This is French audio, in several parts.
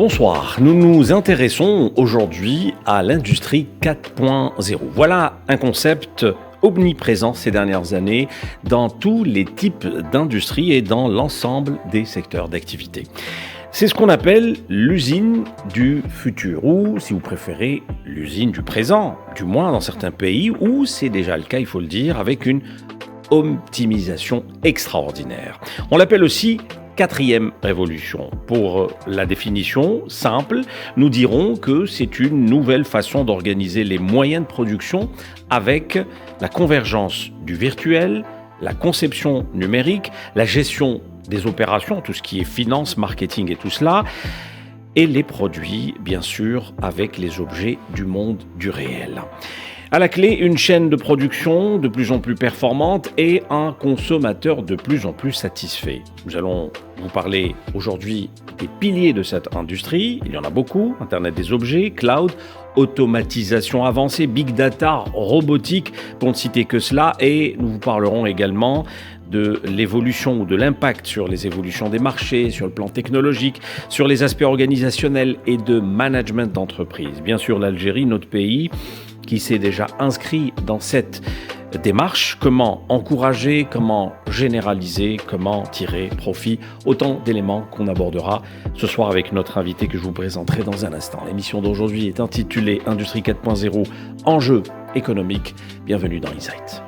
Bonsoir, nous nous intéressons aujourd'hui à l'industrie 4.0. Voilà un concept omniprésent ces dernières années dans tous les types d'industries et dans l'ensemble des secteurs d'activité. C'est ce qu'on appelle l'usine du futur, ou si vous préférez, l'usine du présent, du moins dans certains pays où c'est déjà le cas, il faut le dire, avec une optimisation extraordinaire. On l'appelle aussi quatrième révolution. Pour la définition simple, nous dirons que c'est une nouvelle façon d'organiser les moyens de production avec la convergence du virtuel, la conception numérique, la gestion des opérations, tout ce qui est finance, marketing et tout cela, et les produits, bien sûr, avec les objets du monde du réel. À la clé, une chaîne de production de plus en plus performante et un consommateur de plus en plus satisfait. Nous allons vous parler aujourd'hui des piliers de cette industrie. Il y en a beaucoup, Internet des objets, cloud, automatisation avancée, big data, robotique, pour ne citer que cela. Et nous vous parlerons également de l'évolution ou de l'impact sur les évolutions des marchés, sur le plan technologique, sur les aspects organisationnels et de management d'entreprise. Bien sûr, l'Algérie, notre pays, qui s'est déjà inscrit dans cette démarche. Comment encourager, comment généraliser, comment tirer profit. Autant d'éléments qu'on abordera ce soir avec notre invité que je vous présenterai dans un instant. L'émission d'aujourd'hui est intitulée Industrie 4.0, enjeux économiques. Bienvenue dans Insight.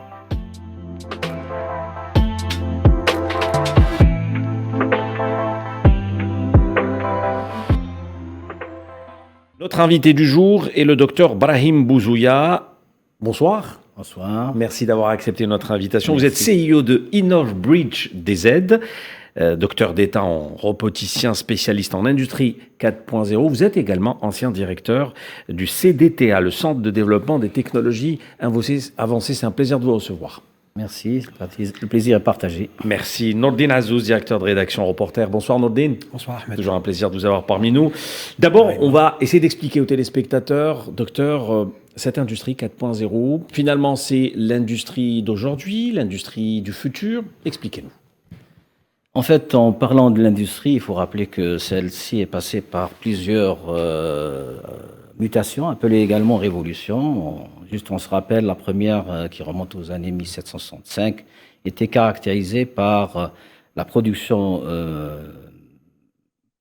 Notre invité du jour est le docteur Brahim Bouzouya. Bonsoir. Bonsoir. Merci d'avoir accepté notre invitation. Merci. Vous êtes CEO de InnovBridge DZ, docteur d'État en roboticien spécialiste en industrie 4.0. Vous êtes également ancien directeur du CDTA, le Centre de développement des technologies avancées. C'est un plaisir de vous recevoir. Merci, le plaisir est partagé. Merci. Nordine Azouz, directeur de rédaction Reporter. Bonsoir Nordine. Bonsoir Ahmed. Toujours un plaisir de vous avoir parmi nous. D'abord, on va essayer d'expliquer aux téléspectateurs, docteur, cette industrie 4.0. Finalement, c'est l'industrie d'aujourd'hui, l'industrie du futur. Expliquez-nous. En fait, en parlant de l'industrie, il faut rappeler que celle-ci est passée par plusieurs mutations, appelées également révolutions. Juste, on se rappelle, la première, qui remonte aux années 1765, était caractérisée par la production,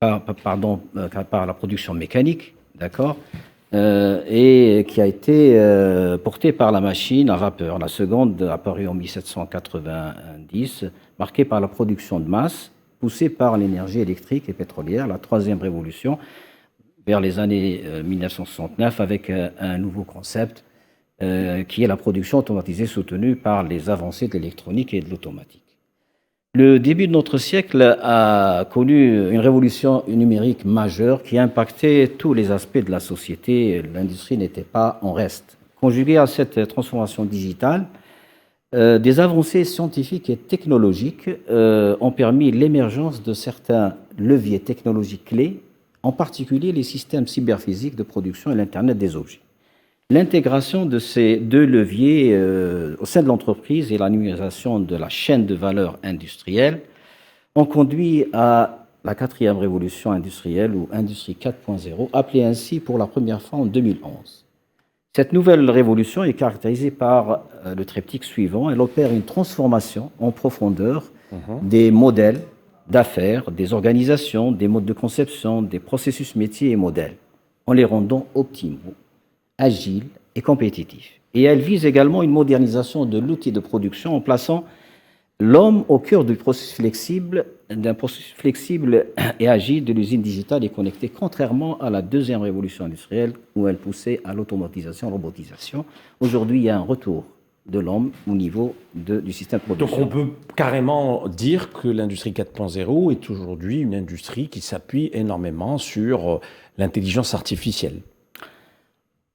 par la production mécanique, d'accord, et qui a été portée par la machine à vapeur. La seconde, apparue en 1790, marquée par la production de masse, poussée par l'énergie électrique et pétrolière. La troisième révolution, vers les années 1969, avec un nouveau concept, qui est la production automatisée soutenue par les avancées de l'électronique et de l'automatique. Le début de notre siècle a connu une révolution numérique majeure qui a impacté tous les aspects de la société. L'industrie n'était pas en reste. Conjuguée à cette transformation digitale, des avancées scientifiques et technologiques ont permis l'émergence de certains leviers technologiques clés, en particulier les systèmes cyberphysiques de production et l'Internet des objets. L'intégration de ces deux leviers au sein de l'entreprise et la numérisation de la chaîne de valeur industrielle ont conduit à la quatrième révolution industrielle ou Industrie 4.0, appelée ainsi pour la première fois en 2011. Cette nouvelle révolution est caractérisée par le triptyque suivant. Elle opère une transformation en profondeur des modèles d'affaires, des organisations, des modes de conception, des processus métiers et modèles, en les rendant optimaux, agiles et compétitifs. Et elle vise également une modernisation de l'outil de production en plaçant l'homme au cœur d'un processus flexible et agile de l'usine digitale et connectée, contrairement à la deuxième révolution industrielle où elle poussait à l'automatisation, robotisation. Aujourd'hui, il y a un retour de l'homme au niveau du système de production. Donc on peut carrément dire que l'industrie 4.0 est aujourd'hui une industrie qui s'appuie énormément sur l'intelligence artificielle.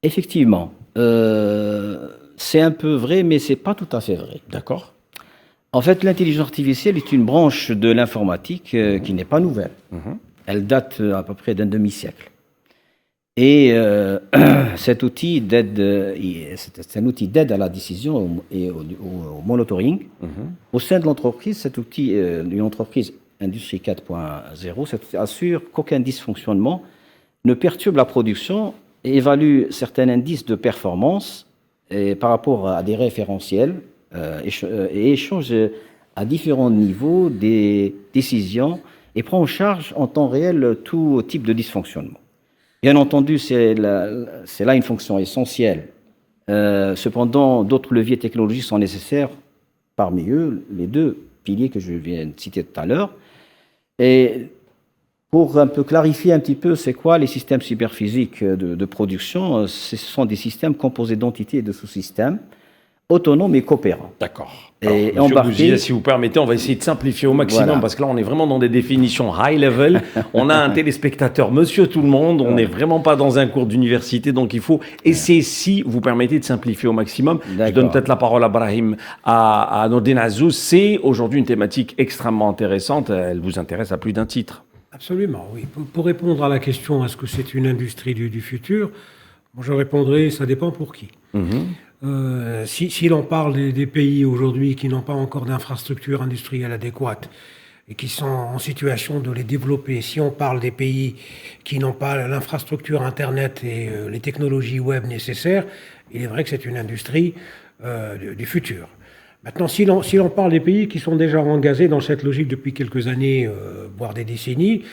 Effectivement, c'est un peu vrai, mais c'est pas tout à fait vrai. D'accord. En fait, l'intelligence artificielle est une branche de l'informatique qui n'est pas nouvelle. Elle date à peu près d'un demi-siècle. Et cet outil d'aide, c'est un outil d'aide à la décision et au monitoring. Au sein de l'entreprise, cet outil, une entreprise Industrie 4.0, assure qu'aucun dysfonctionnement ne perturbe la production et évalue certains indices de performance et par rapport à des référentiels et échange à différents niveaux des décisions et prend en charge en temps réel tout type de dysfonctionnement. Bien entendu, c'est là une fonction essentielle. Cependant, d'autres leviers technologiques sont nécessaires, parmi eux les deux piliers que je viens de citer tout à l'heure. Et pour un peu clarifier un petit peu, c'est quoi les systèmes cyberphysiques de production? Ce sont des systèmes composés d'entités et de sous-systèmes, autonomes et coopérants. D'accord. Et Monsieur Bouzouya, si vous permettez, on va essayer de simplifier au maximum, voilà. Parce que là, on est vraiment dans des définitions high level. On a un téléspectateur, monsieur tout le monde, on n'est vraiment pas dans un cours d'université, donc il faut essayer, si vous permettez, de simplifier au maximum. Je donne peut-être la parole à Brahim, à Nordin Azouz. C'est aujourd'hui une thématique extrêmement intéressante, elle vous intéresse à plus d'un titre. Absolument, oui. Pour répondre à la question, est-ce que c'est une industrie du futur, moi je répondrai, ça dépend pour qui. Si l'on parle des pays aujourd'hui qui n'ont pas encore d'infrastructure industrielle adéquate et qui sont en situation de les développer, si on parle des pays qui n'ont pas l'infrastructure Internet et les technologies web nécessaires, il est vrai que c'est une industrie du futur. Maintenant, si l'on parle des pays qui sont déjà engagés dans cette logique depuis quelques années, voire des décennies,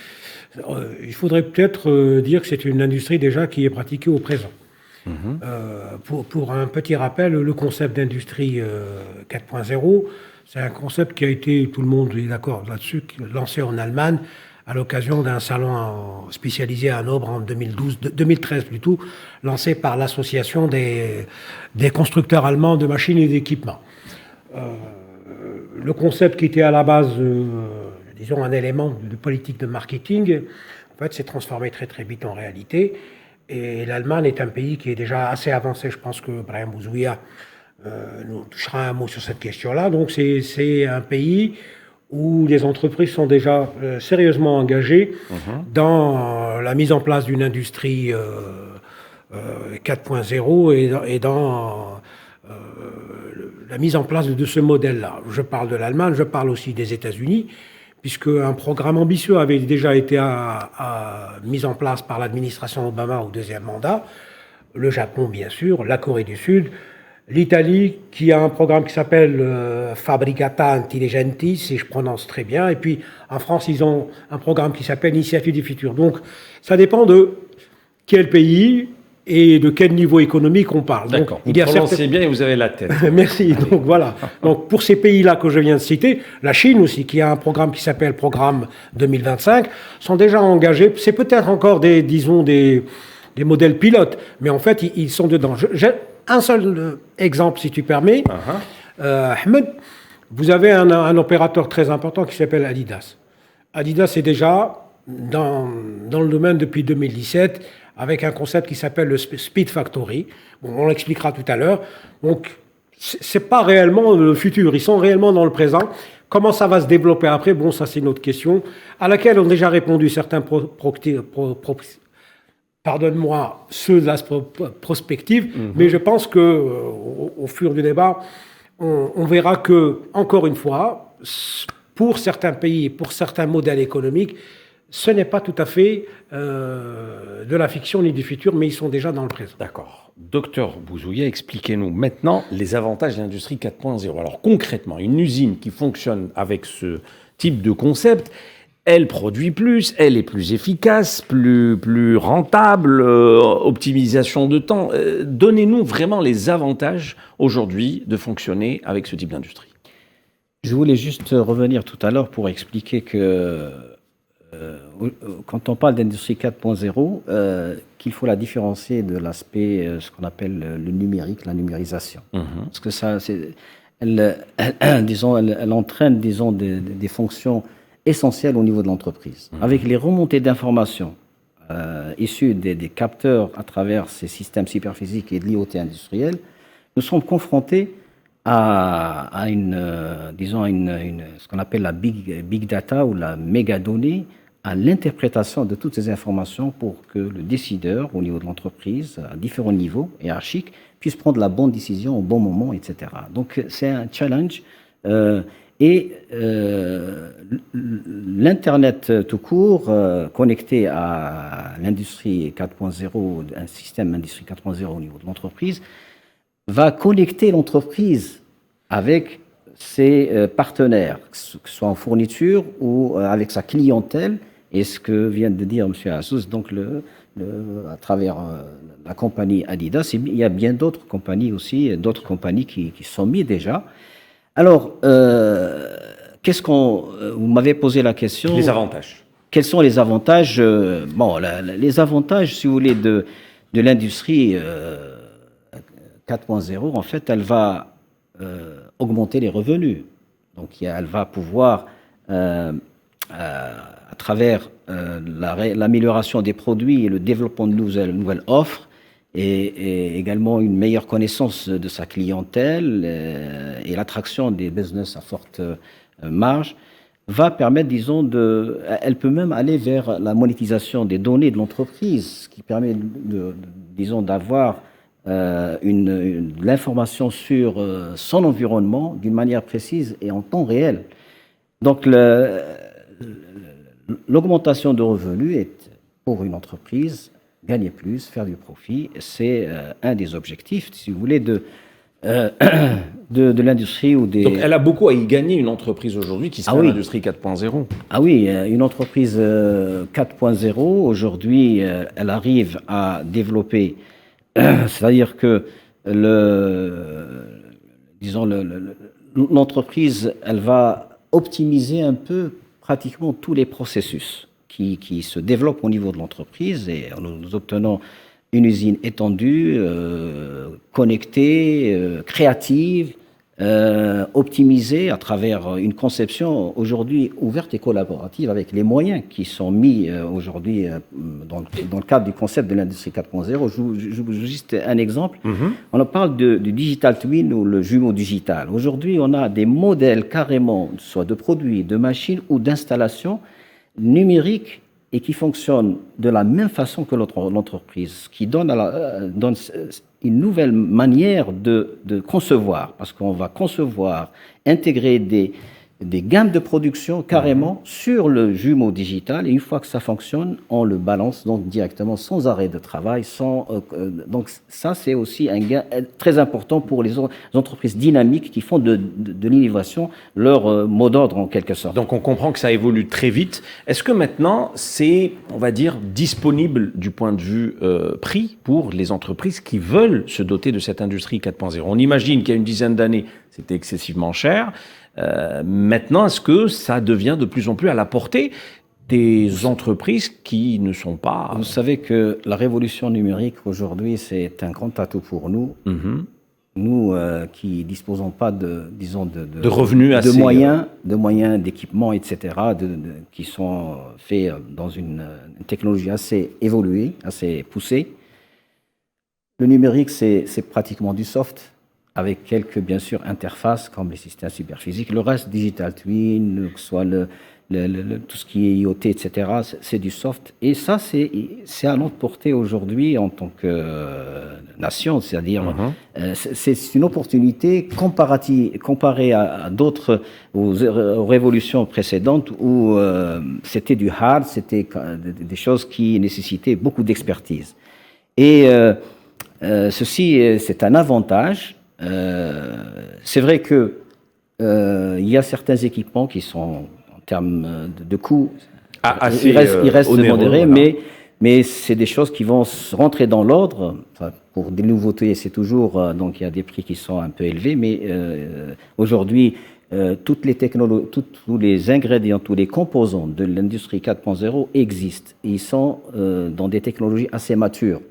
il faudrait peut-être dire que c'est une industrie déjà qui est pratiquée au présent. Pour un petit rappel, le concept d'industrie 4.0, c'est un concept qui a été, tout le monde est d'accord là-dessus, lancé en Allemagne à l'occasion d'un salon spécialisé à Hanovre en 2013 plutôt, lancé par l'association des constructeurs allemands de machines et d'équipements. Le concept qui était à la base, disons, un élément de politique de marketing, en fait, s'est transformé très très vite en réalité. Et l'Allemagne est un pays qui est déjà assez avancé. Je pense que Brahim Bouzouya nous touchera un mot sur cette question-là. Donc c'est un pays où les entreprises sont déjà sérieusement engagées dans la mise en place d'une industrie 4.0 et dans la mise en place de ce modèle-là. Je parle de l'Allemagne, je parle aussi des États-Unis, puisque un programme ambitieux avait déjà été mis en place par l'administration Obama au deuxième mandat, le Japon bien sûr, la Corée du Sud, l'Italie qui a un programme qui s'appelle Fabricata Intelligenti, si je prononce très bien, et puis en France ils ont un programme qui s'appelle Initiative du Futur. Donc ça dépend de quel pays et de quel niveau économique on parle. D'accord, vous prononcez bien et vous avez la tête. Merci, donc voilà. Donc pour ces pays-là que je viens de citer, la Chine aussi, qui a un programme qui s'appelle Programme 2025, sont déjà engagés. C'est peut-être encore des modèles pilotes, mais en fait, ils sont dedans. J'ai un seul exemple, si tu permets. Ahmed, vous avez un opérateur très important qui s'appelle Adidas. Adidas est déjà dans le domaine depuis 2017, avec un concept qui s'appelle le Speed Factory. Bon, on l'expliquera tout à l'heure. Donc, c'est pas réellement le futur, ils sont réellement dans le présent. Comment ça va se développer après? Bon, ça c'est une autre question, à laquelle ont déjà répondu certains pardonne-moi, ceux de la prospective, mais je pense que au fur du débat, on verra que, encore une fois, pour certains pays, pour certains modèles économiques, ce n'est pas tout à fait de la fiction ni du futur, mais ils sont déjà dans le présent. D'accord. Docteur Bouzouya, expliquez-nous maintenant les avantages de l'industrie 4.0. Alors concrètement, une usine qui fonctionne avec ce type de concept, elle produit plus, elle est plus efficace, plus rentable, optimisation de temps. Donnez-nous vraiment les avantages aujourd'hui de fonctionner avec ce type d'industrie. Je voulais juste revenir tout à l'heure pour expliquer que quand on parle d'industrie 4.0, qu'il faut la différencier de l'aspect, ce qu'on appelle le numérique, la numérisation. Parce que ça, elle entraîne, disons, des fonctions essentielles au niveau de l'entreprise. Avec les remontées d'informations issues des capteurs à travers ces systèmes cyberphysiques et de l'IoT industriel, nous sommes confrontés à ce qu'on appelle la big data ou la méga donnée, à l'interprétation de toutes ces informations pour que le décideur au niveau de l'entreprise, à différents niveaux hiérarchiques, puisse prendre la bonne décision au bon moment, etc. Donc c'est un challenge Et l'Internet tout court, connecté à l'industrie 4.0, un système industrie 4.0 au niveau de l'entreprise, va connecter l'entreprise avec ses partenaires, que ce soit en fourniture ou avec sa clientèle. Et ce que vient de dire M. Assous, donc à travers la compagnie Adidas, il y a bien d'autres compagnies aussi, d'autres compagnies qui sont mises déjà. Alors, vous m'avez posé la question. Les avantages. Quels sont les avantages les avantages, si vous voulez, de l'industrie 4.0, en fait, elle va augmenter les revenus. Donc, elle va pouvoir, à travers l'amélioration des produits et le développement de nouvelles offres, et également une meilleure connaissance de sa clientèle et l'attraction des business à forte marge, va permettre, disons, elle peut même aller vers la monétisation des données de l'entreprise, ce qui permet, disons, d'avoir l'information sur son environnement d'une manière précise et en temps réel. Donc, l'augmentation de revenus est, pour une entreprise, gagner plus, faire du profit, c'est un des objectifs, si vous voulez, de l'industrie ou des... Donc, elle a beaucoup à y gagner, une entreprise aujourd'hui qui serait l'industrie 4.0. Ah oui, une entreprise 4.0, aujourd'hui, elle arrive à développer, c'est-à-dire que l'entreprise, elle va optimiser un peu pratiquement tous les processus qui se développent au niveau de l'entreprise, et nous obtenons une usine étendue, connectée, créative, optimisée à travers une conception aujourd'hui ouverte et collaborative avec les moyens qui sont mis aujourd'hui dans le cadre du concept de l'industrie 4.0. Je vous juste un exemple. On parle du digital twin ou le jumeau digital. Aujourd'hui, on a des modèles carrément, soit de produits, de machines ou d'installations numériques et qui fonctionnent de la même façon que l'entreprise, qui donne une nouvelle manière de concevoir, parce qu'on va concevoir, intégrer des gammes de production carrément sur le jumeau digital, et une fois que ça fonctionne, on le balance donc directement sans arrêt de travail. Donc ça, c'est aussi un gain très important pour les entreprises dynamiques qui font de l'innovation leur mot d'ordre en quelque sorte. Donc on comprend que ça évolue très vite. Est-ce que maintenant c'est, on va dire, disponible du point de vue prix pour les entreprises qui veulent se doter de cette industrie 4.0 ? On imagine qu'il y a une dizaine d'années, c'était excessivement cher. Maintenant, est-ce que ça devient de plus en plus à la portée des entreprises qui ne sont pas... Vous savez que la révolution numérique aujourd'hui, c'est un grand atout pour nous. Nous qui disposons pas de revenus assez... de moyens, d'équipements, etc., qui sont faits dans une technologie assez évoluée, assez poussée. Le numérique, c'est pratiquement du soft, avec quelques, bien sûr, interfaces comme les systèmes superphysiques. Le reste, digital twin, que ce soit tout ce qui est IoT, etc., c'est du soft. Et ça, c'est à notre portée aujourd'hui en tant que nation. C'est-à-dire, c'est une opportunité comparée à d'autres, aux révolutions précédentes où c'était du hard, c'était des choses qui nécessitaient beaucoup d'expertise. Et ceci, c'est un avantage. C'est vrai que il y a certains équipements qui sont, en termes de coûts, ils restent modérés, voilà. mais c'est des choses qui vont rentrer dans l'ordre. Enfin, pour des nouveautés, c'est toujours donc il y a des prix qui sont un peu élevés, mais aujourd'hui, toutes les technologies, tous les ingrédients, tous les composants de l'industrie 4.0 existent. Et ils sont dans des technologies assez matures.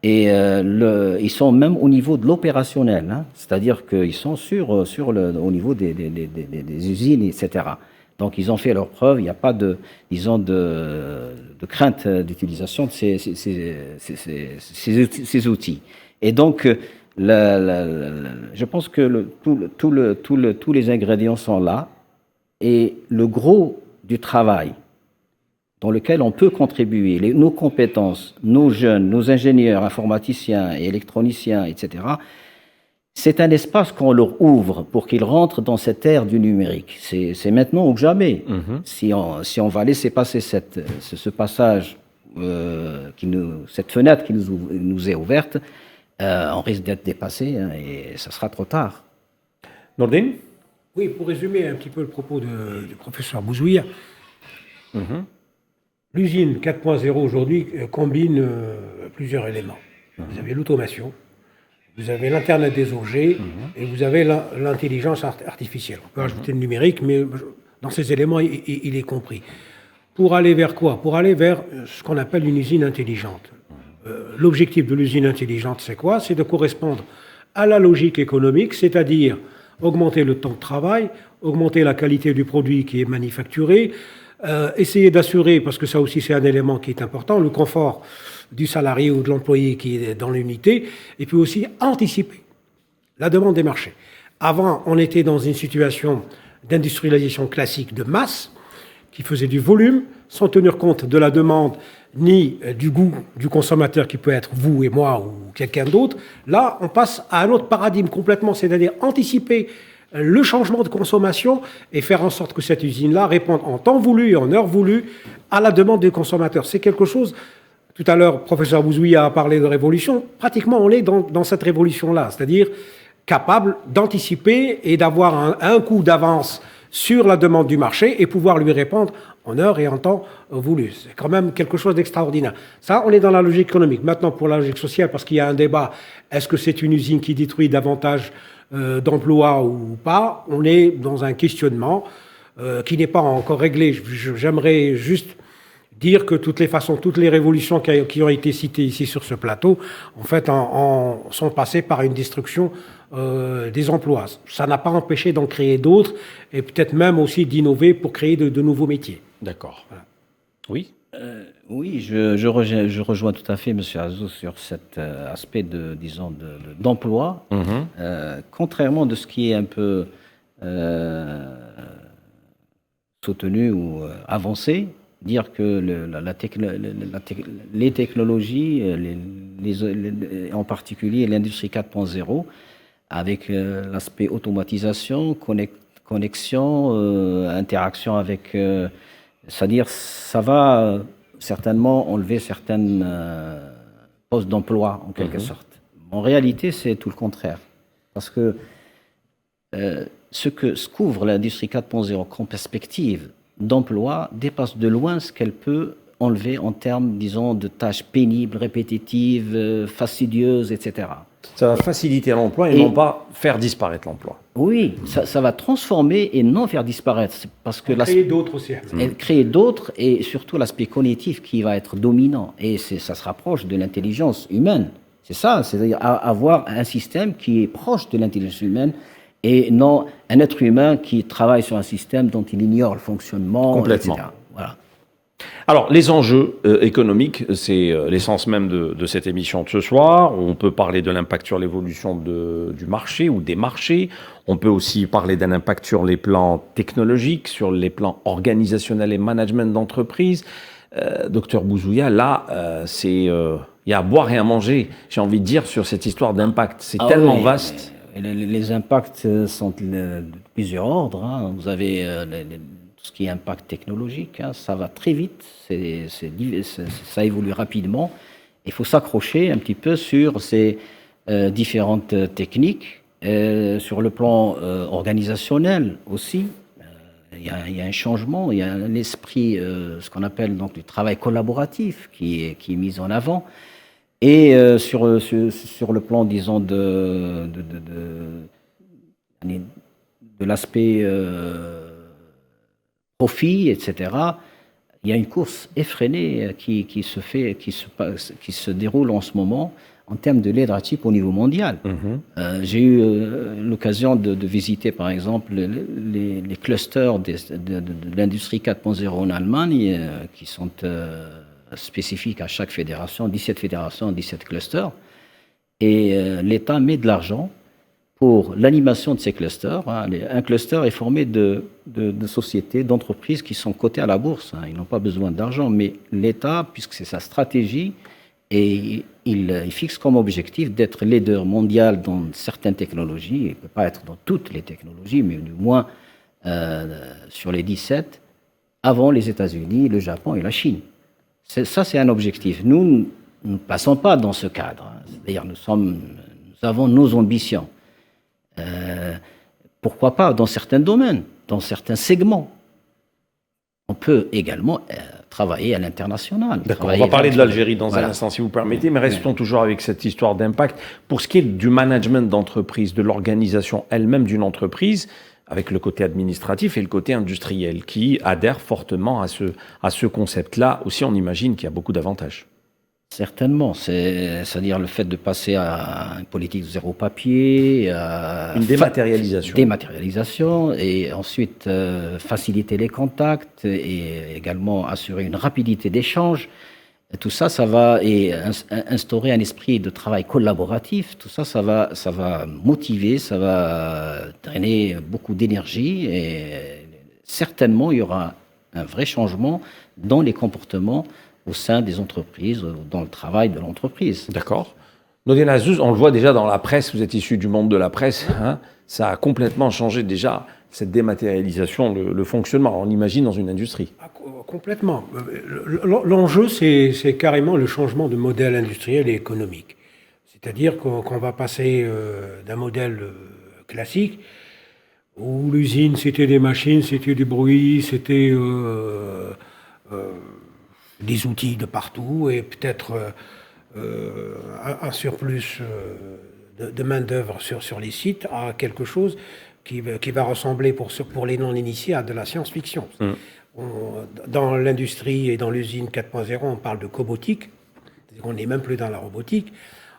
Ils sont même au niveau de l'opérationnel, hein, c'est-à-dire qu'ils sont au niveau des usines, etc. Donc ils ont fait leurs preuves, il n'y a pas de crainte d'utilisation de ces outils. Et donc, je pense que tous les ingrédients sont là, et le gros du travail dans lequel on peut contribuer, nos compétences, nos jeunes, nos ingénieurs, informaticiens et électroniciens, etc., c'est un espace qu'on leur ouvre pour qu'ils rentrent dans cette ère du numérique. C'est maintenant ou jamais. Si on va laisser passer ce passage, cette fenêtre qui nous est ouverte, on risque d'être dépassé et ça sera trop tard. Nordine? Oui, pour résumer un petit peu le propos du professeur Bouzouia, l'usine 4.0 aujourd'hui combine plusieurs éléments. Vous avez l'automation, vous avez l'Internet des objets et vous avez l'intelligence artificielle. On peut ajouter le numérique, mais dans ces éléments, il est compris. Pour aller vers quoi? Pour aller vers ce qu'on appelle une usine intelligente. L'objectif de l'usine intelligente, c'est quoi? C'est de correspondre à la logique économique, c'est-à-dire augmenter le temps de travail, augmenter la qualité du produit qui est manufacturé, essayer d'assurer, parce que ça aussi c'est un élément qui est important, le confort du salarié ou de l'employé qui est dans l'unité, et puis aussi anticiper la demande des marchés. Avant, on était dans une situation d'industrialisation classique de masse, qui faisait du volume, sans tenir compte de la demande ni du goût du consommateur qui peut être vous et moi ou quelqu'un d'autre. Là, on passe à un autre paradigme complètement, c'est-à-dire anticiper le changement de consommation et faire en sorte que cette usine-là réponde en temps voulu et en heure voulue à la demande des consommateurs. C'est quelque chose, tout à l'heure, professeur Bouzouia a parlé de révolution, pratiquement on est dans cette révolution-là, c'est-à-dire capable d'anticiper et d'avoir un coup d'avance sur la demande du marché et pouvoir lui répondre en heure et en temps voulu. C'est quand même quelque chose d'extraordinaire. Ça, on est dans la logique économique. Maintenant, pour la logique sociale, parce qu'il y a un débat, est-ce que c'est une usine qui détruit davantage d'emplois ou pas? On est dans un questionnement qui n'est pas encore réglé. J'aimerais juste dire que toutes les révolutions qui ont été citées ici sur ce plateau, en fait, sont passées par une destruction des emplois. Ça n'a pas empêché d'en créer d'autres et peut-être même aussi d'innover pour créer de nouveaux métiers. D'accord. Voilà. Oui. Oui, je rejoins tout à fait M. Azou sur cet aspect d'emploi. Contrairement de ce qui est un peu soutenu ou avancé, dire que les technologies, en particulier l'industrie 4.0, avec l'aspect automatisation, connexion, interaction avec... c'est-à-dire, ça va certainement enlever certaines postes d'emploi, en quelque sorte. En réalité, c'est tout le contraire. Parce que ce qu'ouvre l'industrie 4.0 comme perspective d'emploi dépasse de loin ce qu'elle peut enlever en termes, disons, de tâches pénibles, répétitives, fastidieuses, etc. Ça va faciliter l'emploi et non pas faire disparaître l'emploi. Oui, ça va transformer et non faire disparaître. Parce que créer d'autres aussi. Créer d'autres et surtout l'aspect cognitif qui va être dominant. Et ça se rapproche de l'intelligence humaine. C'est ça, c'est-à-dire avoir un système qui est proche de l'intelligence humaine et non un être humain qui travaille sur un système dont il ignore le fonctionnement, complètement. etc. Voilà. Alors, les enjeux économiques, c'est l'essence même de cette émission de ce soir. On peut parler de l'impact sur l'évolution du marché ou des marchés. On peut aussi parler d'un impact sur les plans technologiques, sur les plans organisationnels et management d'entreprise. Docteur Bouzouia, là, il y a à boire et à manger, j'ai envie de dire, sur cette histoire d'impact. C'est tellement vaste. Les impacts sont de plusieurs ordres. Vous avez tout ce qui est impact technologique, ça va très vite, ça évolue rapidement. Il faut s'accrocher un petit peu sur ces différentes techniques. Sur le plan organisationnel aussi, il y a un changement, il y a un esprit, ce qu'on appelle donc du travail collaboratif qui est mis en avant. Et sur le plan, disons, de l'aspect profit, etc., il y a une course effrénée qui se déroule en ce moment en termes de leadership au niveau mondial. J'ai eu l'occasion de visiter, par exemple, les clusters de l'industrie 4.0 en Allemagne, qui sont spécifiques à chaque fédération, 17 fédérations, 17 clusters. Et l'État met de l'argent pour l'animation de ces clusters. Un cluster est formé de sociétés, d'entreprises qui sont cotées à la bourse. Ils n'ont pas besoin d'argent, mais l'État, puisque c'est sa stratégie, et il fixe comme objectif d'être leader mondial dans certaines technologies. Il ne peut pas être dans toutes les technologies, mais du moins sur les 17, avant les États-Unis, le Japon et la Chine. Ça, c'est un objectif. Nous ne passons pas dans ce cadre. C'est-à-dire, nous avons nos ambitions. Pourquoi pas dans certains domaines, dans certains segments. On peut également travailler à l'international. D'accord, on va parler de l'Algérie dans un instant, si vous permettez, mais restons toujours avec cette histoire d'impact. Pour ce qui est du management d'entreprise, de l'organisation elle-même d'une entreprise, avec le côté administratif et le côté industriel, qui adhère fortement à ce concept-là, aussi on imagine qu'il y a beaucoup d'avantages. Certainement, c'est-à-dire le fait de passer à une politique de zéro papier, une dématérialisation. Dématérialisation, et ensuite faciliter les contacts et également assurer une rapidité d'échange. Tout ça, ça va et instaurer un esprit de travail collaboratif. Tout ça, ça va motiver, ça va drainer beaucoup d'énergie et certainement il y aura un vrai changement dans les comportements au sein des entreprises, dans le travail de l'entreprise. D'accord. Nordine Azouz, on le voit déjà dans la presse, vous êtes issu du monde de la presse, hein, ça a complètement changé déjà, cette dématérialisation, le fonctionnement, on imagine dans une industrie. Complètement. L'enjeu, c'est carrément le changement de modèle industriel et économique. C'est-à-dire qu'on va passer d'un modèle classique, où l'usine, c'était des machines, c'était du bruit, c'était des outils de partout et peut-être un surplus de main-d'œuvre sur les sites à quelque chose qui va ressembler pour les non-initiés à de la science-fiction. Dans l'industrie et dans l'usine 4.0, on parle de cobotique, on n'est même plus dans la robotique,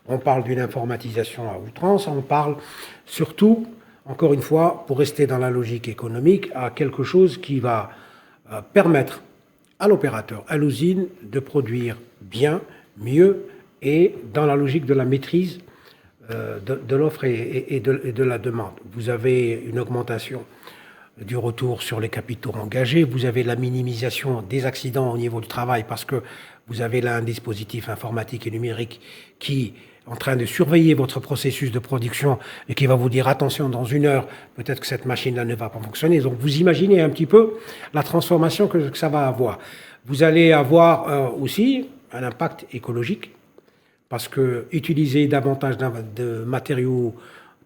on parle d'une informatisation à outrance, on parle surtout, encore une fois, pour rester dans la logique économique, à quelque chose qui va permettre à l'opérateur, à l'usine, de produire bien, mieux, et dans la logique de la maîtrise de l'offre et de la demande. Vous avez une augmentation du retour sur les capitaux engagés, vous avez la minimisation des accidents au niveau du travail, parce que vous avez là un dispositif informatique et numérique qui est en train de surveiller votre processus de production et qui va vous dire attention, dans 1 heure, peut-être que cette machine-là ne va pas fonctionner. Donc vous imaginez un petit peu la transformation que ça va avoir. Vous allez avoir aussi un impact écologique, parce que utiliser davantage de matériaux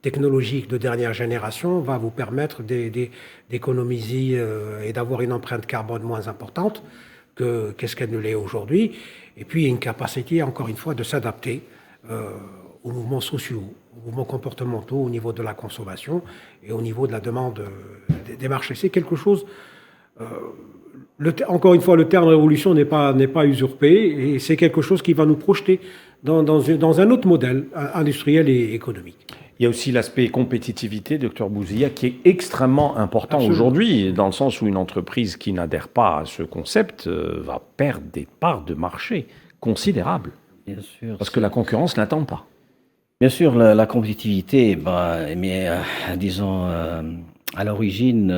technologiques de dernière génération va vous permettre d'économiser et d'avoir une empreinte carbone moins importante qu'est-ce qu'elle ne l'est aujourd'hui. Et puis une capacité, encore une fois, de s'adapter aux mouvements sociaux, aux mouvements comportementaux, au niveau de la consommation et au niveau de la demande des marchés. C'est quelque chose... encore une fois, le terme révolution n'est pas usurpé, et c'est quelque chose qui va nous projeter dans un autre modèle industriel et économique. Il y a aussi l'aspect compétitivité, docteur Bouzia, qui est extrêmement important aujourd'hui, dans le sens où une entreprise qui n'adhère pas à ce concept va perdre des parts de marché considérables. Bien sûr. Parce que la concurrence n'attend pas. Bien sûr, la compétitivité, mais disons, à l'origine,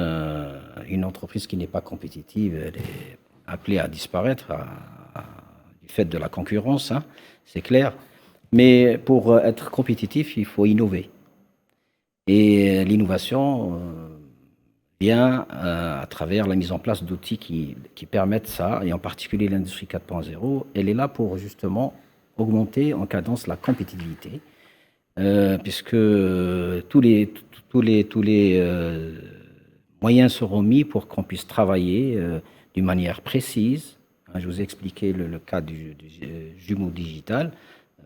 une entreprise qui n'est pas compétitive, elle est appelée à disparaître du fait de la concurrence, hein, c'est clair. Mais pour être compétitif, il faut innover. Et l'innovation vient à travers la mise en place d'outils qui permettent ça, et en particulier l'industrie 4.0. Elle est là pour justement augmenter en cadence la compétitivité, puisque tous les moyens seront mis pour qu'on puisse travailler d'une manière précise. Je vous ai expliqué le cas du jumeau digital.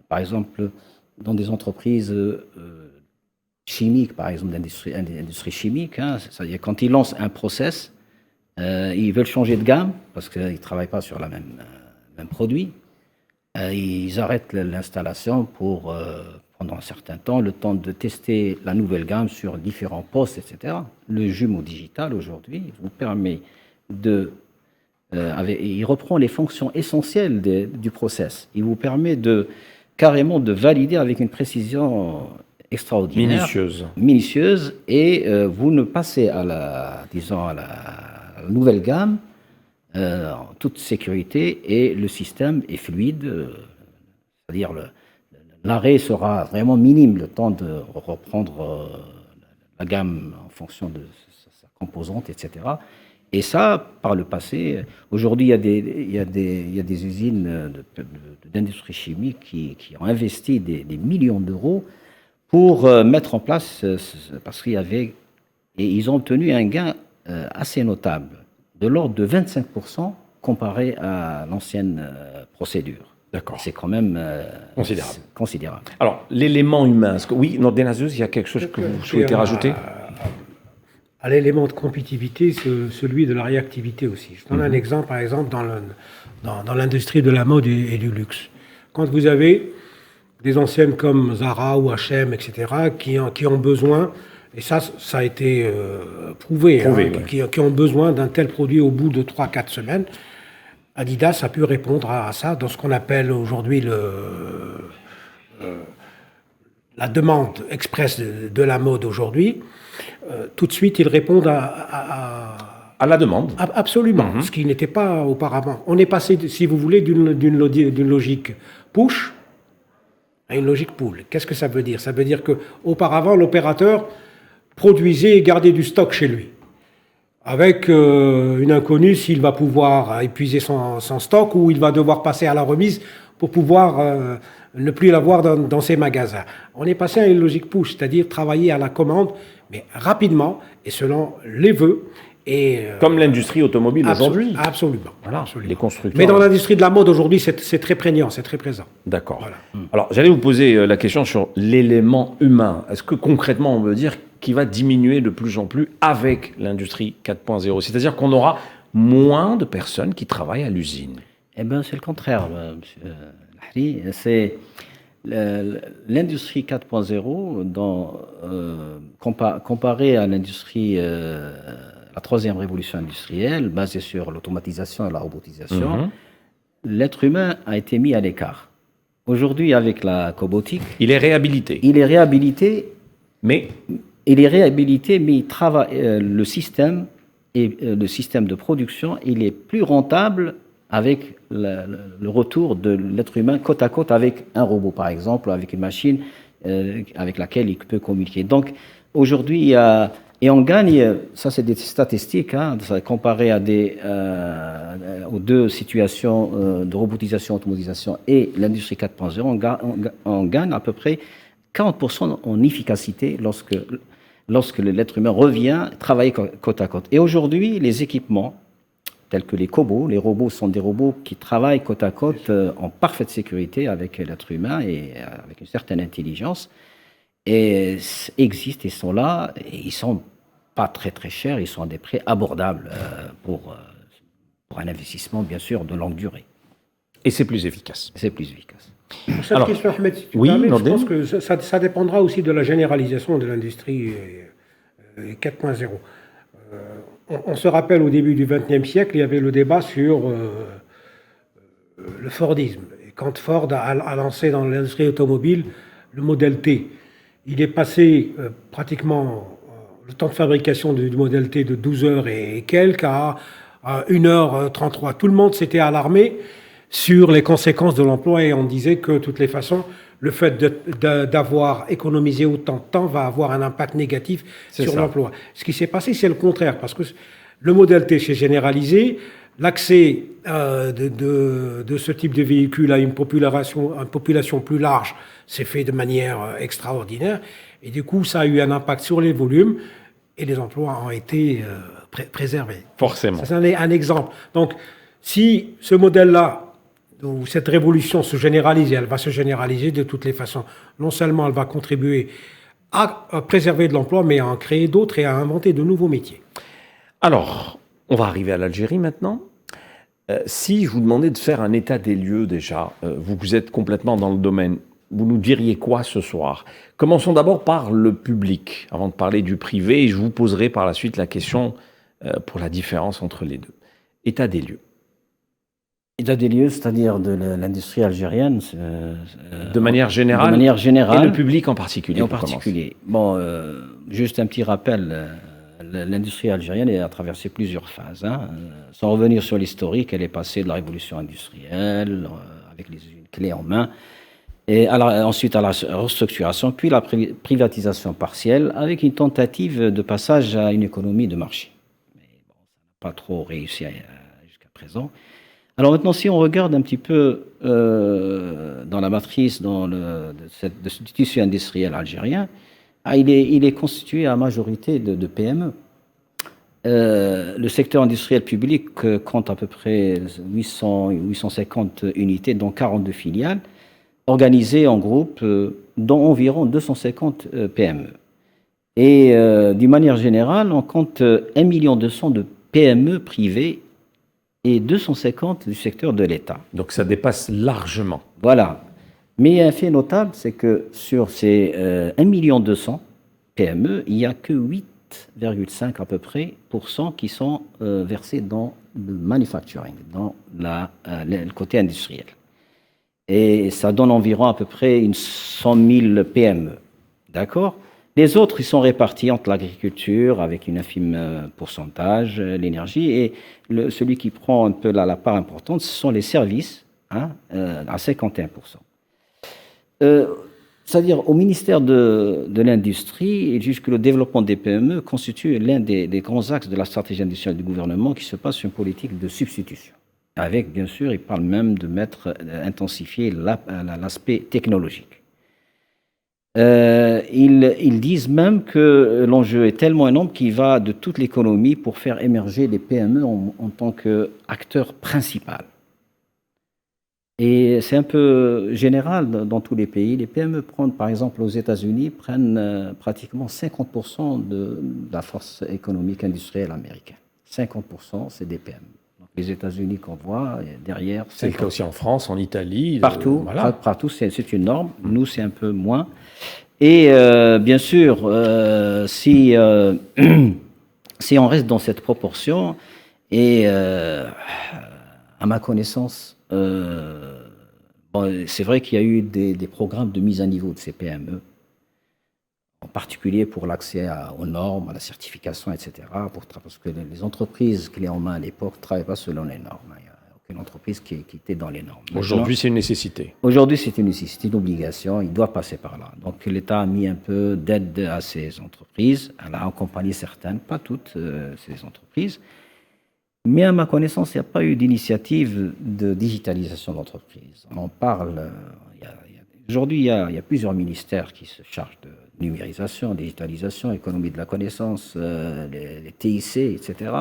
Par exemple, dans des entreprises chimiques, par exemple d'industrie chimique, hein, c'est-à-dire quand ils lancent un process, ils veulent changer de gamme parce qu'ils ne travaillent pas sur le même produit. Ils arrêtent l'installation pour, pendant un certain temps, le temps de tester la nouvelle gamme sur différents postes, etc. Le jumeau digital, aujourd'hui, vous permet il reprend les fonctions essentielles du process. Il vous permet carrément de valider avec une précision extraordinaire. Minutieuse. Et vous ne passez à la nouvelle gamme en toute sécurité, et le système est fluide. C'est-à-dire l'arrêt sera vraiment minime, le temps de reprendre la gamme en fonction de sa composante, etc. Et ça, par le passé, aujourd'hui, il y a des usines d'industrie chimique qui ont investi des millions d'euros pour mettre en place, parce qu'il y avait, et ils ont obtenu un gain assez notable, de l'ordre de 25% comparé à l'ancienne procédure. D'accord. C'est quand même considérable. Alors, l'élément humain, oui, dans Denazeuse, il y a quelque chose que vous souhaitez rajouter? À l'élément de compétitivité, celui de la réactivité aussi. Je donne un exemple, par exemple, dans l'industrie de la mode et du luxe. Quand vous avez des enseignes comme Zara ou H&M, etc., qui ont besoin, et ça a été prouvé, qui ont besoin d'un tel produit au bout de 3-4 semaines, Adidas a pu répondre à ça dans ce qu'on appelle aujourd'hui la demande express de la mode aujourd'hui. Tout de suite, ils répondent à la demande. Absolument, ce qui n'était pas auparavant. On est passé, si vous voulez, d'une logique push à une logique pull. Qu'est-ce que ça veut dire? Ça veut dire qu'auparavant, l'opérateur produisait et gardait du stock chez lui, avec une inconnue s'il va pouvoir épuiser son stock ou il va devoir passer à la remise pour pouvoir ne plus l'avoir dans ses magasins. On est passé à une logique push, c'est-à-dire travailler à la commande, mais rapidement et selon les vœux. Comme l'industrie automobile aujourd'hui. Absolument. Voilà, absolument. Les constructeurs. Mais dans l'industrie de la mode aujourd'hui, c'est très prégnant, c'est très présent. D'accord. Voilà. Alors, j'allais vous poser la question sur l'élément humain. Est-ce que concrètement, on veut dire qu'il va diminuer de plus en plus avec l'industrie 4.0? C'est-à-dire qu'on aura moins de personnes qui travaillent à l'usine? Eh bien, c'est le contraire, monsieur Lahri. C'est l'industrie 4.0, comparée à l'industrie, la troisième révolution industrielle, basée sur l'automatisation et la robotisation, l'être humain a été mis à l'écart. Aujourd'hui, avec la cobotique... Il est réhabilité. Mais il travaille, le système de production, il est plus rentable avec le retour de l'être humain côte à côte avec un robot, par exemple, avec une machine avec laquelle il peut communiquer. Donc, aujourd'hui, et on gagne, ça c'est des statistiques, comparé aux deux situations de robotisation, automatisation et l'industrie 4.0, on gagne à peu près 40% en efficacité lorsque l'être humain revient travailler côte à côte. Et aujourd'hui, les équipements, tels que les cobots, les robots sont des robots qui travaillent côte à côte en parfaite sécurité avec l'être humain et avec une certaine intelligence. Et existent, ils sont là, et ils sont pas très très chers, ils sont à des prix abordables pour un investissement bien sûr de longue durée. Et c'est plus efficace. C'est plus efficace. Cette question, Ahmed, si tu permets, je pense que ça dépendra aussi de la généralisation de l'industrie 4.0. On se rappelle au début du XXe siècle, il y avait le débat sur le Fordisme. Et quand Ford a lancé dans l'industrie automobile le modèle T, il est passé pratiquement le temps de fabrication du modèle T de 12 heures et quelques à 1h33. Tout le monde s'était alarmé sur les conséquences de l'emploi et on disait que de toutes les façons, le fait d'avoir économisé autant de temps va avoir un impact négatif sur l'emploi. Ce qui s'est passé, c'est le contraire, parce que le modèle T s'est généralisé, l'accès de ce type de véhicule à une population plus large s'est fait de manière extraordinaire, et du coup, ça a eu un impact sur les volumes, et les emplois ont été préservés. Forcément. C'est un exemple. Donc, si ce modèle-là, où cette révolution se généralise, et elle va se généraliser de toutes les façons. Non seulement elle va contribuer à préserver de l'emploi, mais à en créer d'autres et à inventer de nouveaux métiers. Alors, on va arriver à l'Algérie maintenant. Si je vous demandais de faire un état des lieux déjà, vous êtes complètement dans le domaine, vous nous diriez quoi ce soir? Commençons d'abord par le public, avant de parler du privé, et je vous poserai par la suite la question pour la différence entre les deux. État des lieux. État des lieux, c'est-à-dire de l'industrie algérienne. De manière générale. De manière générale. Et le public en particulier. Bon, juste un petit rappel. L'industrie algérienne a traversé plusieurs phases. Sans revenir sur l'historique, elle est passée de la révolution industrielle, avec les usines clés en main, Et ensuite à la restructuration, puis la privatisation partielle, avec une tentative de passage à une économie de marché. Mais bon, ça n'a pas trop réussi jusqu'à présent. Alors maintenant, si on regarde un petit peu dans la matrice de ce tissu industriel algérien, il est constitué à majorité de PME. Le secteur industriel public compte à peu près 850 unités, dont 42 filiales, organisées en groupes, dont environ 250 PME. Et d'une manière générale, on compte 1,2 million de PME privées et 250 du secteur de l'État. Donc ça dépasse largement. Voilà. Mais un fait notable, c'est que sur ces 1,2 million PME, il n'y a que 8,5 à peu près % qui sont versés dans le manufacturing, dans le côté industriel. Et ça donne environ à peu près 100 000 PME. D'accord ? Les autres, ils sont répartis entre l'agriculture, avec une infime pourcentage, l'énergie, et celui qui prend un peu la part importante, ce sont les services, à 51%. C'est-à-dire, au ministère de l'Industrie, et jusque le développement des PME constitue l'un des grands axes de la stratégie industrielle du gouvernement qui se passe sur une politique de substitution. Avec, bien sûr, il parle même de intensifier l'aspect technologique. Ils disent même que l'enjeu est tellement énorme qu'il va de toute l'économie pour faire émerger les PME en tant qu'acteur principal. Et c'est un peu général dans tous les pays. Les PME prennent, par exemple, aux États-Unis, prennent pratiquement 50% de la force économique industrielle américaine. 50%, c'est des PME. Donc, les États-Unis qu'on voit, derrière... C'est le cas aussi en France, en Italie. Partout, voilà. Partout, c'est une norme. Nous, c'est un peu moins. Et bien sûr, si on reste dans cette proportion, et à ma connaissance, c'est vrai qu'il y a eu des programmes de mise à niveau de ces PME, en particulier pour l'accès aux normes, à la certification, etc. Parce que les entreprises clés en main à l'époque ne travaillaient pas selon les normes. Il n'y a aucune entreprise qui était dans les normes. Aujourd'hui, c'est une nécessité. Aujourd'hui, c'est une nécessité, une obligation. Il doit passer par là. Donc, l'État a mis un peu d'aide à ces entreprises. Elle a accompagné certaines, pas toutes ces entreprises. Mais à ma connaissance, il n'y a pas eu d'initiative de digitalisation d'entreprise. On en parle. Aujourd'hui, il y a plusieurs ministères qui se chargent de numérisation, digitalisation, économie de la connaissance, les TIC, etc.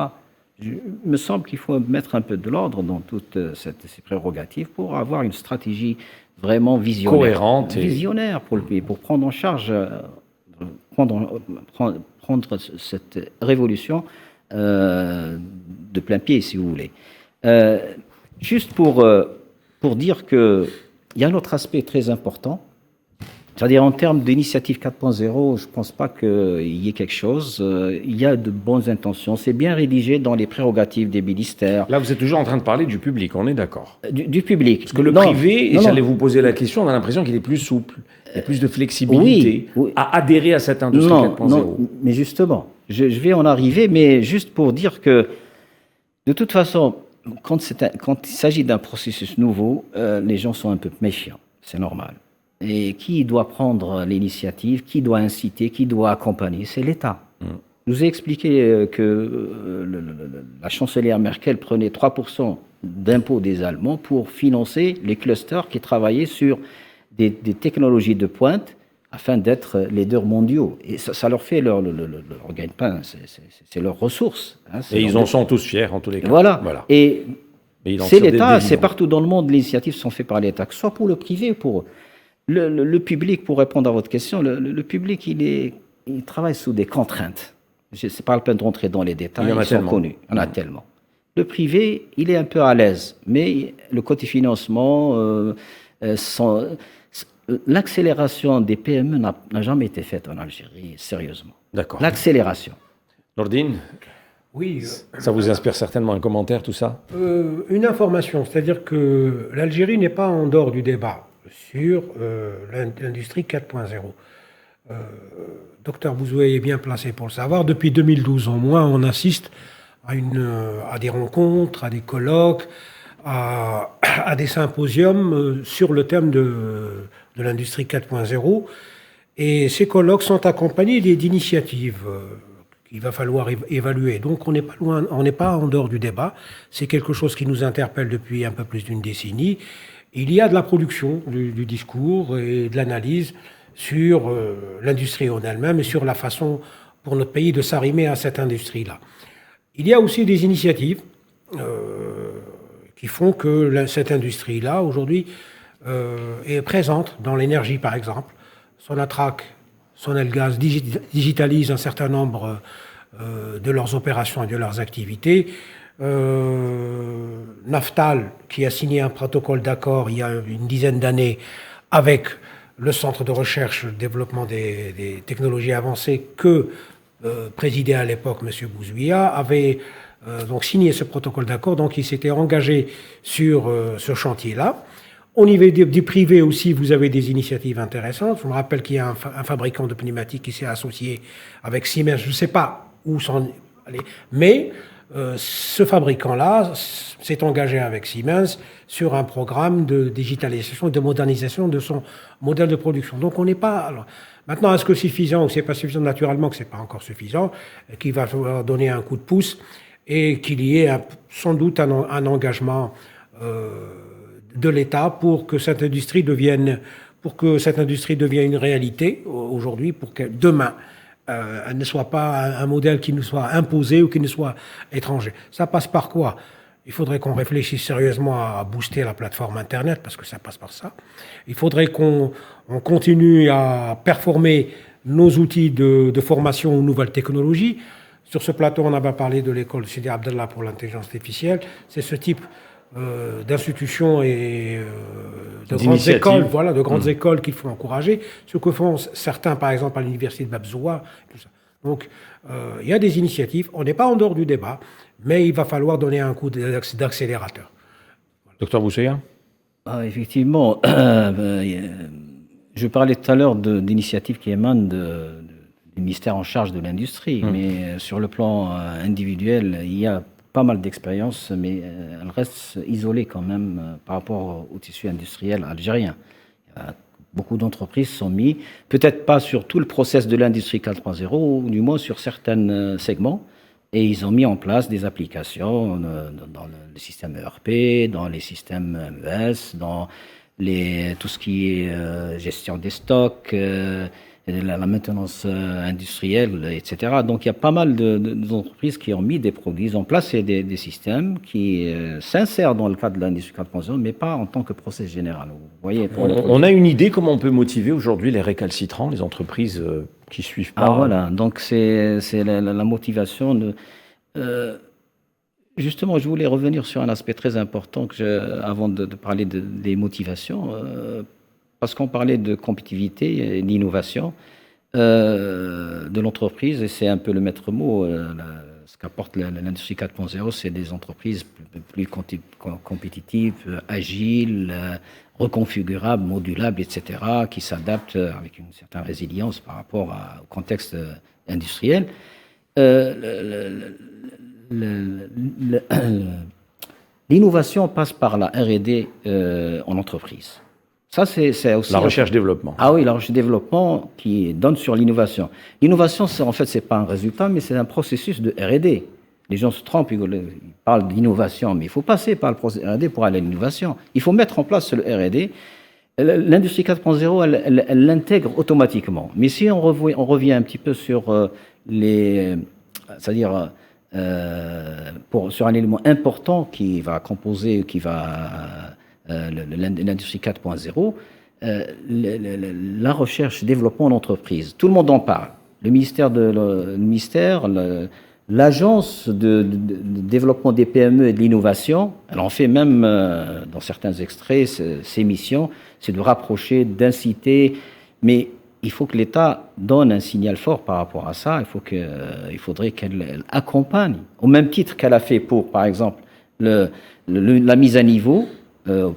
Il me semble qu'il faut mettre un peu de l'ordre dans toutes ces prérogatives pour avoir une stratégie vraiment visionnaire. Cohérente. Visionnaire pour le pays, pour prendre en charge, prendre cette révolution de plein pied, si vous voulez. Juste pour dire qu'il y a un autre aspect très important, c'est-à-dire en termes d'initiative 4.0, je ne pense pas qu'il y ait quelque chose. Il y a de bonnes intentions. C'est bien rédigé dans les prérogatives des ministères. Là, vous êtes toujours en train de parler du public, on est d'accord. Du public. Parce que le privé, et j'allais vous poser la question, on a l'impression qu'il est plus souple. Il y a plus de flexibilité oui. à adhérer à cette industrie 4.0. Non, mais justement, je vais en arriver, mais juste pour dire que, de toute façon, quand il s'agit d'un processus nouveau, les gens sont un peu méfiants. C'est normal. Et qui doit prendre l'initiative, qui doit inciter, qui doit accompagner? C'est l'État. Je vous ai expliqué que la chancelière Merkel prenait 3% d'impôts des Allemands pour financer les clusters qui travaillaient sur des technologies de pointe afin d'être leaders mondiaux. Et ça leur fait leur gagne-pain, c'est leurs ressources. Hein, et ils en sont tous fiers, en tous les cas. Voilà. Et c'est l'État, c'est partout dans le monde, les initiatives sont faites par l'État, que ce soit pour le privé ou pour le public. Pour répondre à votre question, le public, il travaille sous des contraintes. Je ne sais pas la peine de rentrer dans les détails, ils sont connus. Il y en a tellement. Le privé, il est un peu à l'aise, mais le côté financement, l'accélération des PME n'a jamais été faite en Algérie, sérieusement. D'accord. L'accélération. Nordine, oui. Ça vous inspire certainement un commentaire, tout ça? Une information, c'est-à-dire que l'Algérie n'est pas en dehors du débat sur l'industrie 4.0. Docteur Bouzoué est bien placé pour le savoir. Depuis 2012 au moins, on assiste à des rencontres, à des colloques, à des symposiums sur le thème de de l'industrie 4.0. Et ces colloques sont accompagnés d'initiatives qu'il va falloir évaluer. Donc on n'est pas loin, on n'est pas en dehors du débat. C'est quelque chose qui nous interpelle depuis un peu plus d'une décennie. Il y a de la production du discours et de l'analyse sur l'industrie en elle-même et sur la façon pour notre pays de s'arrimer à cette industrie-là. Il y a aussi des initiatives qui font que cette industrie-là, aujourd'hui, est présente dans l'énergie, par exemple. Sonatrach, Sonelgaz digitalisent un certain nombre de leurs opérations et de leurs activités. Naftal, qui a signé un protocole d'accord il y a une dizaine d'années avec le Centre de recherche et développement des technologies avancées que présidait à l'époque M. Bouzouya, avait donc signé ce protocole d'accord, donc il s'était engagé sur ce chantier-là. Au niveau du privé aussi, vous avez des initiatives intéressantes. Je me rappelle qu'il y a un fabricant de pneumatiques qui s'est associé avec Siemens. Je ne sais pas où s'en aller, mais ce fabricant-là s'est engagé avec Siemens sur un programme de digitalisation et de modernisation de son modèle de production. Donc on n'est pas... Alors, maintenant, est-ce que c'est suffisant ou c'est pas suffisant? Naturellement que c'est pas encore suffisant, qu'il va falloir donner un coup de pouce et qu'il y ait sans doute un engagement de l'État pour que cette industrie devienne une réalité aujourd'hui, pour que demain elle ne soit pas un modèle qui nous soit imposé ou qui nous soit étranger. Ça passe par quoi? Il faudrait qu'on réfléchisse sérieusement à booster la plateforme Internet, parce que ça passe par ça. Il faudrait qu'on continue à performer nos outils de formation aux nouvelles technologies. Sur ce plateau, on avait parlé de l'école Sidi Abdallah pour l'intelligence artificielle. C'est ce type d'institutions et de grandes écoles, voilà, de grandes écoles qu'il faut encourager. Ce que font certains, par exemple, à l'université de Babzoua, tout ça. Donc, il y a des initiatives. On n'est pas en dehors du débat, mais il va falloir donner un coup d'accélérateur. Voilà. Docteur Bousseya? Effectivement, je parlais tout à l'heure d'initiatives qui émanent du ministère en charge de l'industrie, mais sur le plan individuel, il y a pas mal d'expériences, mais elles restent isolées quand même par rapport au tissu industriel algérien. Beaucoup d'entreprises sont mises, peut-être pas sur tout le process de l'industrie 4.0, ou du moins sur certains segments, et ils ont mis en place des applications dans le système ERP, dans les systèmes MES, dans tout ce qui est gestion des stocks, la maintenance industrielle, etc. Donc il y a pas mal d'entreprises qui ont mis des produits, ils ont placé des systèmes qui s'insèrent dans le cadre de l'industrie 4.0, mais pas en tant que process général. Vous voyez, on a une idée comment on peut motiver aujourd'hui les récalcitrants, les entreprises qui suivent pas. Ah voilà, donc c'est la motivation. Justement, je voulais revenir sur un aspect très important avant de parler des motivations. Parce qu'on parlait de compétitivité et d'innovation de l'entreprise, et c'est un peu le maître mot, ce qu'apporte l'industrie 4.0, c'est des entreprises plus compétitives, agiles, reconfigurables, modulables, etc., qui s'adaptent avec une certaine résilience par rapport au contexte industriel. L'innovation passe par la R&D en entreprise. Ça, c'est aussi la recherche-développement. Ah oui, la recherche-développement qui donne sur l'innovation. L'innovation, en fait, c'est pas un résultat, mais c'est un processus de R&D. Les gens se trompent, ils parlent d'innovation, mais il faut passer par le processus de R&D pour aller à l'innovation. Il faut mettre en place le R&D. L'industrie 4.0, elle l'intègre automatiquement. Mais si on revient un petit peu sur c'est-à-dire sur un élément important qui va composer, l'industrie 4.0, la recherche et développement d'entreprise. Tout le monde en parle. Le ministère, l'agence de développement des PME et de l'innovation, elle en fait même dans certains extraits, ses missions, c'est de rapprocher, d'inciter, mais il faut que l'État donne un signal fort par rapport à ça. Il faudrait qu'elle accompagne, au même titre qu'elle a fait pour, par exemple, la mise à niveau,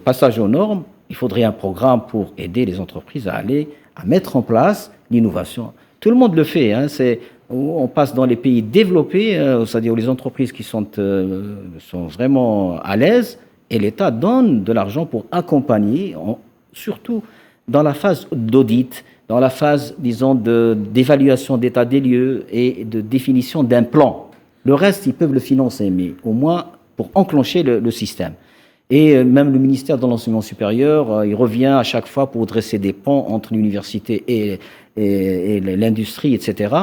passage aux normes. Il faudrait un programme pour aider les entreprises à mettre en place l'innovation. Tout le monde le fait. On passe dans les pays développés, c'est-à-dire les entreprises qui sont vraiment à l'aise, et l'État donne de l'argent pour accompagner, surtout dans la phase d'audit, dans la phase, disons, d'évaluation d'état des lieux et de définition d'un plan. Le reste, ils peuvent le financer, mais au moins pour enclencher le système. Et même le ministère de l'Enseignement supérieur, il revient à chaque fois pour dresser des ponts entre l'université et l'industrie, etc.,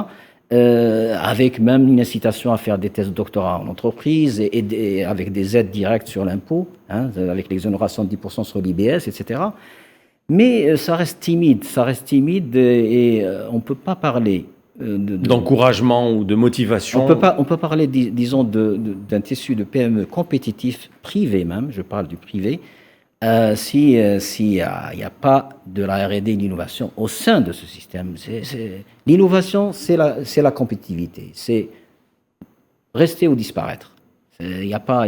avec même une incitation à faire des thèses de doctorat en entreprise et avec des aides directes sur l'impôt, hein, avec l'exonération de 10% sur l'IBS, etc. Mais ça reste timide et on ne peut pas parler d'encouragement ou de motivation. On peut parler, disons, d'un tissu de PME compétitif, privé même, je parle du privé, s'il n'y a pas de la R&D et de l'innovation au sein de ce système. L'innovation, c'est la compétitivité, c'est rester ou disparaître. Il n'y a pas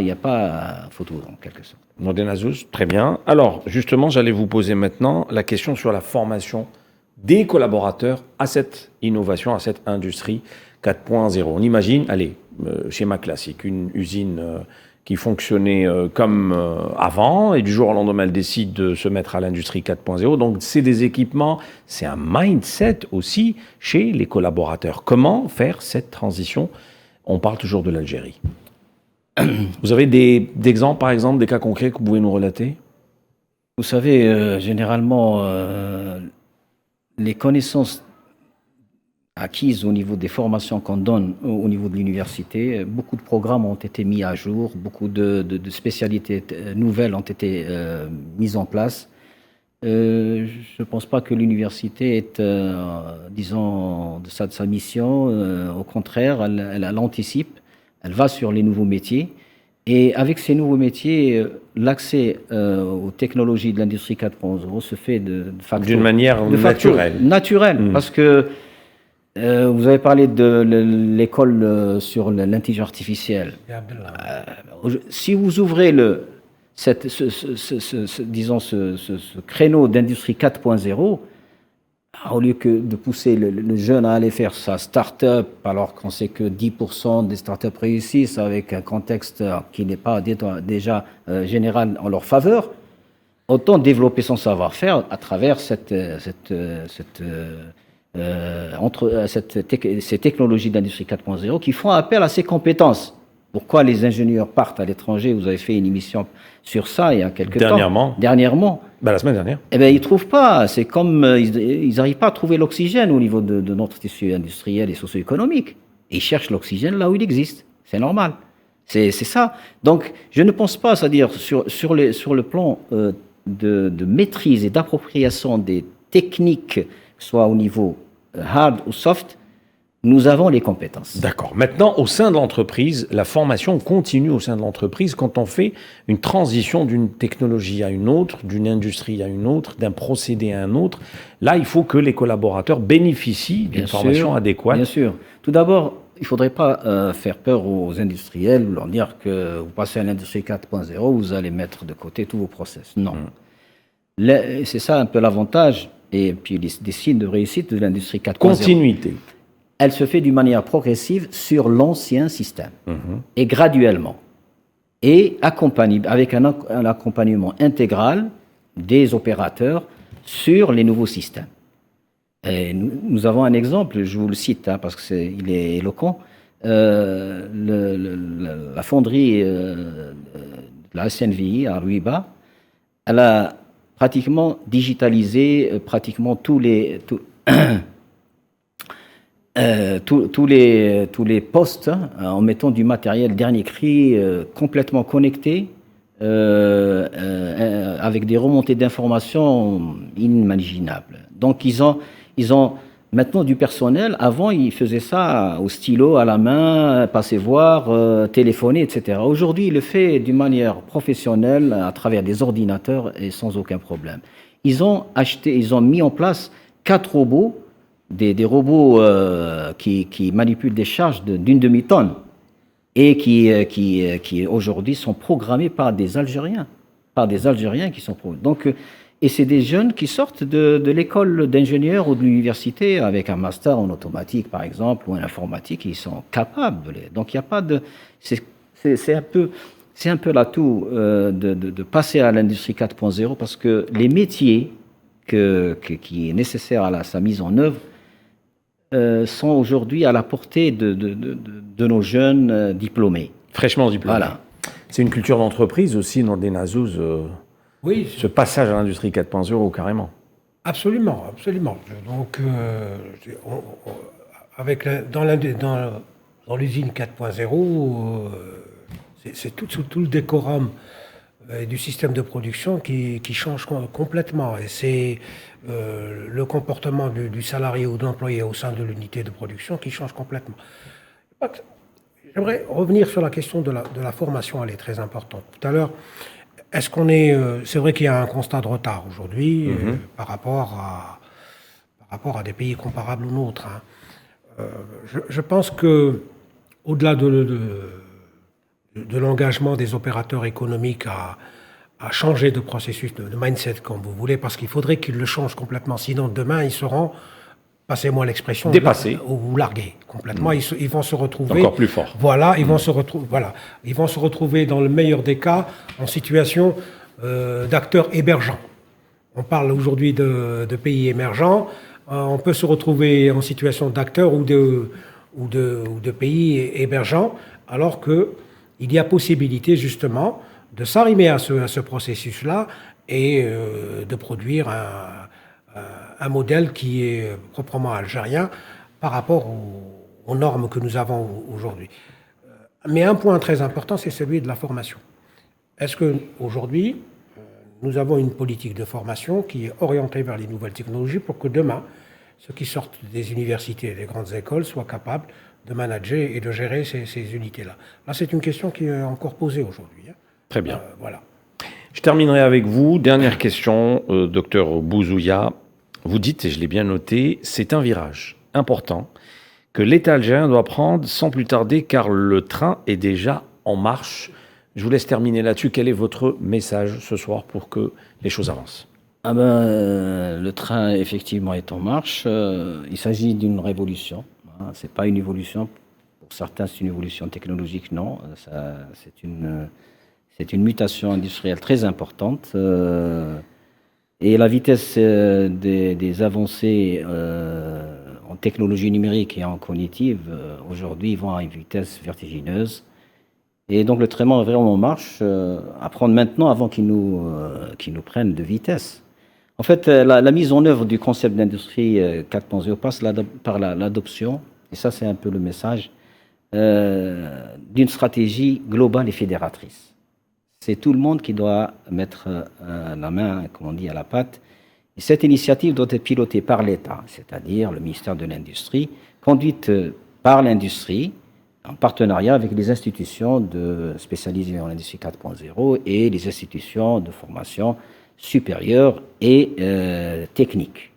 photo, en quelque sorte. Nordin Azouz, très bien. Alors, justement, j'allais vous poser maintenant la question sur la formation des collaborateurs à cette innovation, à cette industrie 4.0. On imagine, allez, schéma classique, une usine qui fonctionnait comme avant, et du jour au lendemain, elle décide de se mettre à l'industrie 4.0. Donc, c'est des équipements, c'est un mindset aussi chez les collaborateurs. Comment faire cette transition? On parle toujours de l'Algérie. Vous avez des exemples, par exemple, des cas concrets que vous pouvez nous relater? Vous savez, généralement, les connaissances acquises au niveau des formations qu'on donne au niveau de l'université, beaucoup de programmes ont été mis à jour, beaucoup de spécialités nouvelles ont été mises en place. Je ne pense pas que l'université est, disons, de sa mission. Au contraire, elle anticipe, elle va sur les nouveaux métiers. Et avec ces nouveaux métiers, l'accès aux technologies de l'industrie 4.0 se fait d'une manière naturelle. Parce que vous avez parlé de l'école sur l'intelligence artificielle. Si vous ouvrez disons ce créneau d'industrie 4.0, au lieu que de pousser le jeune à aller faire sa start-up, alors qu'on sait que 10% des start-up réussissent avec un contexte qui n'est pas déjà général en leur faveur, autant développer son savoir-faire à travers ces technologies d'industrie 4.0 qui font appel à ces compétences. Pourquoi les ingénieurs partent à l'étranger? Vous avez fait une émission sur ça il y a quelques temps. Dernièrement. La semaine dernière. Eh bien, ils ne trouvent pas. C'est comme ils n'arrivent pas à trouver l'oxygène au niveau de notre tissu industriel et socio-économique. Et ils cherchent l'oxygène là où il existe. C'est normal. C'est ça. Donc, je ne pense pas, c'est-à-dire sur le plan de maîtrise et d'appropriation des techniques, soit au niveau hard ou soft, nous avons les compétences. D'accord. Maintenant, au sein de l'entreprise, la formation continue au sein de l'entreprise quand on fait une transition d'une technologie à une autre, d'une industrie à une autre, d'un procédé à un autre. Là, il faut que les collaborateurs bénéficient d'une formation adéquate. Bien sûr. Tout d'abord, il ne faudrait pas faire peur aux industriels ou leur dire que vous passez à l'industrie 4.0, vous allez mettre de côté tous vos process. Non. C'est ça un peu l'avantage et puis des signes de réussite de l'industrie 4.0. Continuité. Elle se fait d'une manière progressive sur l'ancien système et graduellement et avec un accompagnement intégral des opérateurs sur les nouveaux systèmes. Et nous avons un exemple, je vous le cite parce qu'il est éloquent. La fonderie de la SNVI à Ruiba, elle a pratiquement digitalisé tous les postes en mettant du matériel dernier cri complètement connecté avec des remontées d'informations inimaginables. Donc ils ont maintenant du personnel. Avant ils faisaient ça au stylo, à la main, passer voir, téléphoner, etc. Aujourd'hui ils le font d'une manière professionnelle à travers des ordinateurs et sans aucun problème. Ils ont mis en place 4 robots. Des robots qui manipulent des charges d'une demi-tonne et qui aujourd'hui sont programmés par des Algériens qui sont programmés. Donc, et c'est des jeunes qui sortent de l'école d'ingénieurs ou de l'université avec un master en automatique, par exemple, ou en informatique, ils sont capables. Donc, il n'y a pas de... C'est un peu l'atout de passer à l'industrie 4.0 parce que les métiers qui est nécessaire à sa mise en œuvre sont aujourd'hui à la portée de nos jeunes diplômés. Fraîchement diplômés. Voilà. C'est une culture d'entreprise aussi, Nordine Azouz, Oui, ce passage à l'industrie 4.0 carrément. absolument, absolument. Donc, dans l'usine 4.0, c'est tout le décorum du système de production qui change complètement. Et c'est le comportement du salarié ou de l'employé au sein de l'unité de production qui change complètement. J'aimerais revenir sur la question de la formation, elle est très importante. Tout à l'heure, est-ce qu'on est... c'est vrai qu'il y a un constat de retard aujourd'hui par rapport à des pays comparables aux nôtres. Hein. Je pense que au-delà de l'engagement des opérateurs économiques à changer de processus, de mindset, comme vous voulez, parce qu'il faudrait qu'ils le changent complètement. Sinon, demain, ils seront, passez-moi l'expression, dépassés ou largués complètement. Ils vont se retrouver... Encore plus fort. Voilà, ils vont se retrouver, dans le meilleur des cas, en situation d'acteurs émergents. On parle aujourd'hui de pays émergents. On peut se retrouver en situation d'acteurs ou de pays émergents, alors qu'il y a possibilité justement de s'arrimer à ce processus-là et de produire un modèle qui est proprement algérien par rapport aux normes que nous avons aujourd'hui. Mais un point très important, c'est celui de la formation. Est-ce qu'aujourd'hui, nous avons une politique de formation qui est orientée vers les nouvelles technologies pour que demain, ceux qui sortent des universités et des grandes écoles soient capables de manager et de gérer ces unités-là. Là, c'est une question qui est encore posée aujourd'hui. Hein. Très bien. Voilà. Je terminerai avec vous. Dernière question, docteur Bouzouya. Vous dites, et je l'ai bien noté, c'est un virage important que l'État algérien doit prendre sans plus tarder, car le train est déjà en marche. Je vous laisse terminer là-dessus. Quel est votre message ce soir pour que les choses avancent ? Le train, effectivement, est en marche. Il s'agit d'une révolution. Hein. Ce n'est pas une évolution. Pour certains, c'est une évolution technologique. Non, c'est une mutation industrielle très importante. Et la vitesse des avancées en technologie numérique et en cognitive, aujourd'hui, vont à une vitesse vertigineuse. Et donc, le train est vraiment en marche, à prendre maintenant avant qu'ils nous prennent de vitesse. En fait, la mise en œuvre du concept d'industrie 4.0 passe par l'adoption, et ça c'est un peu le message, d'une stratégie globale et fédératrice. C'est tout le monde qui doit mettre la main, comme on dit, à la pâte. Et cette initiative doit être pilotée par l'État, c'est-à-dire le ministère de l'Industrie, conduite par l'industrie, en partenariat avec les institutions spécialisées en industrie 4.0 et les institutions de formation supérieure et technique.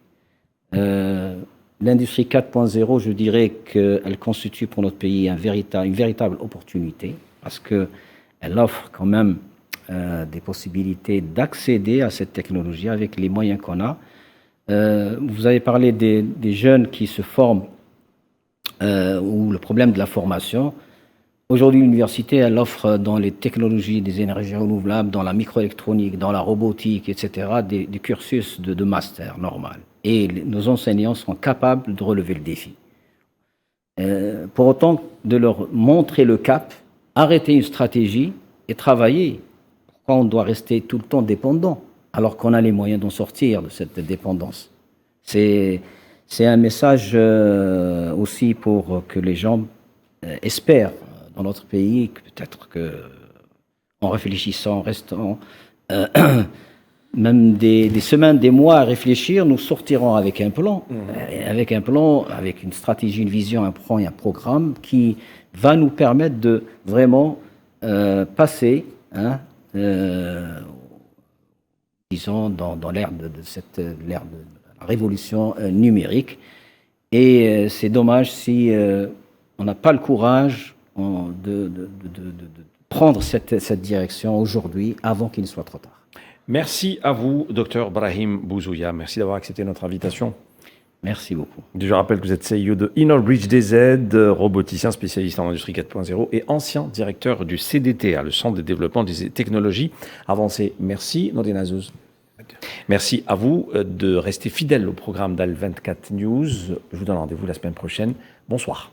L'industrie 4.0, je dirais qu'elle constitue pour notre pays une véritable opportunité parce qu'elle offre quand même des possibilités d'accéder à cette technologie avec les moyens qu'on a. Vous avez parlé des jeunes qui se forment ou le problème de la formation. Aujourd'hui, l'université, elle offre dans les technologies des énergies renouvelables, dans la microélectronique, dans la robotique, etc., des cursus de master normal. Et nos enseignants sont capables de relever le défi. Pour autant, de leur montrer le cap, arrêter une stratégie et travailler. Pourquoi on doit rester tout le temps dépendant alors qu'on a les moyens d'en sortir de cette dépendance? C'est un message aussi pour que les gens espèrent dans notre pays, que peut-être qu'en réfléchissant, en restant même des semaines, des mois à réfléchir, nous sortirons avec un plan, avec une stratégie, une vision, un plan et un programme qui va nous permettre de vraiment passer, disons, dans l'ère de la révolution numérique. Et c'est dommage si on n'a pas le courage de prendre cette direction aujourd'hui avant qu'il ne soit trop tard. Merci à vous, docteur Brahim Bouzouya. Merci d'avoir accepté notre invitation. Merci beaucoup. Je rappelle que vous êtes CEO de InnoBridge DZ, roboticien spécialiste en industrie 4.0 et ancien directeur du CDTA, le Centre de développement des technologies avancées. Merci, Nordine Azouz. Merci à vous de rester fidèle au programme d'Al 24 News. Je vous donne rendez-vous la semaine prochaine. Bonsoir.